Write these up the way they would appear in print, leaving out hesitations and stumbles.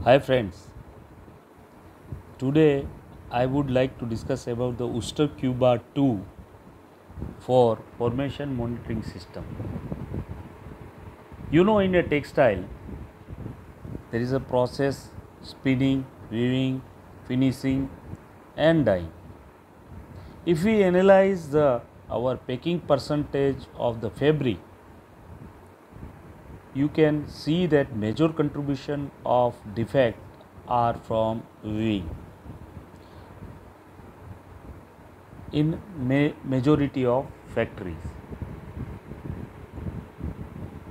Hi friends, today I would like to discuss about the Ooster Cuba 2 for formation monitoring system. In a textile there is a process spinning, weaving, finishing and dyeing. If we analyze our packing percentage of the fabric, you can see that major contribution of defect are from weaving. In majority of factories.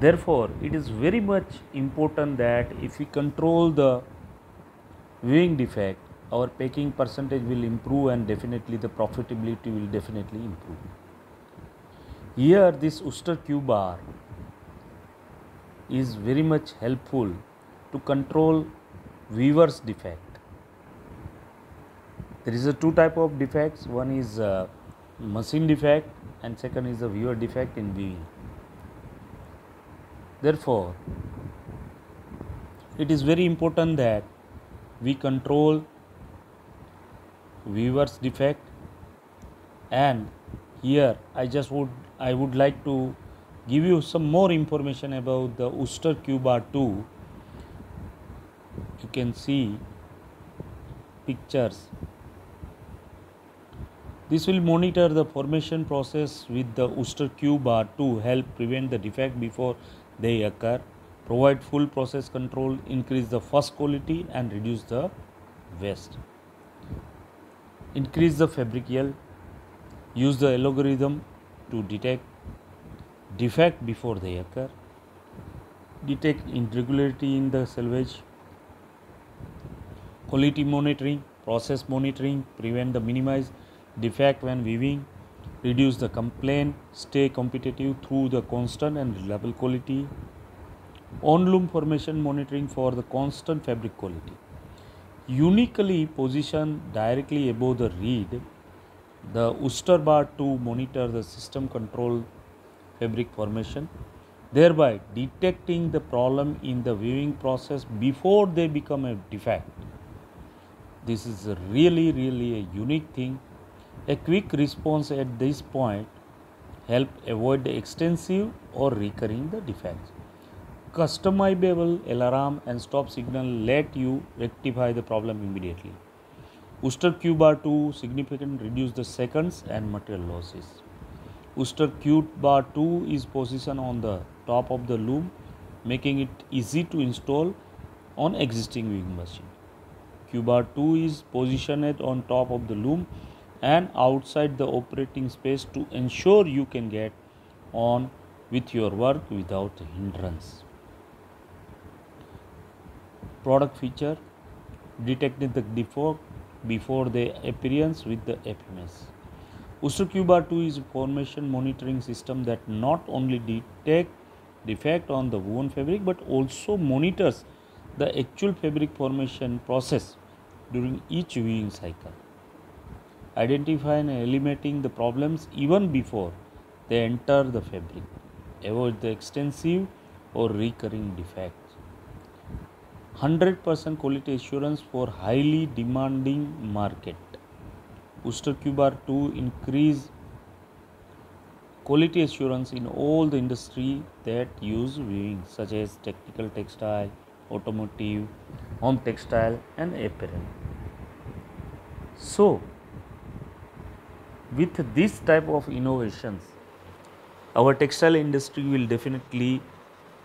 Therefore, it is very much important that if we control the weaving defect, our packing percentage will improve and definitely the profitability will definitely improve. Here this Ooster Q bar is very much helpful to control weaver's defect. There is a two type of defects. One is machine defect and second is a weaver defect in weaving. Therefore, it is very important that we control weaver's defect, and here I would like to give you some more information about the Ooster Q bar 2. You can see pictures. This will monitor the formation process with the Ooster Q bar to help prevent the defect before they occur, provide full process control, increase the first quality and reduce the waste. Increase the fabric yield, use the algorithm to detect defect before they occur, detect irregularity in the selvage, quality monitoring, process monitoring, prevent the minimize defect when weaving, reduce the complaint, stay competitive through the constant and reliable quality, on-loom formation monitoring for the constant fabric quality. Uniquely positioned directly above the reed, the Ooster bar 2 monitor the system control fabric formation, thereby detecting the problem in the weaving process before they become a defect. This is really a unique thing. A quick response at this point help avoid the extensive or recurring the defects. Customizable alarm and stop signal let you rectify the problem immediately. Ooster Q bar 2 significantly reduce the seconds and material losses. Ooster Q bar 2 is positioned on the top of the loom, making it easy to install on existing weaving machine. Q bar 2 is positioned on top of the loom and outside the operating space to ensure you can get on with your work without hindrance. Product feature: detecting the defect before the appearance with the FMS. Ooster Q bar 2 is a formation monitoring system that not only detects defect on the woven fabric but also monitors the actual fabric formation process during each weaving cycle, identifying and eliminating the problems even before they enter the fabric, avoid the extensive or recurring defects. 100% quality assurance for highly demanding market. Ooster Q bar 2 increase quality assurance in all the industry that use weaving, such as technical textile, automotive, home textile and apparel. So, with this type of innovations, our textile industry will definitely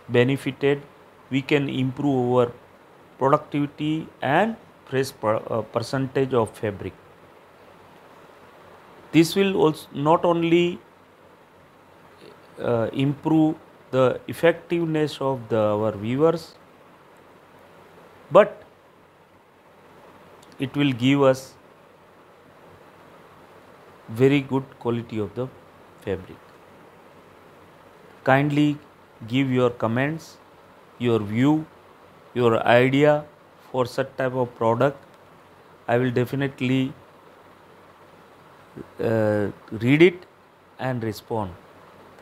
benefited. We can improve our productivity and fresh percentage of fabric. This will also not only improve the effectiveness of our weavers, but it will give us very good quality of the fabric. Kindly give your comments, your view, your idea for such type of product. I will definitely read it and respond.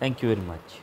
Thank you very much.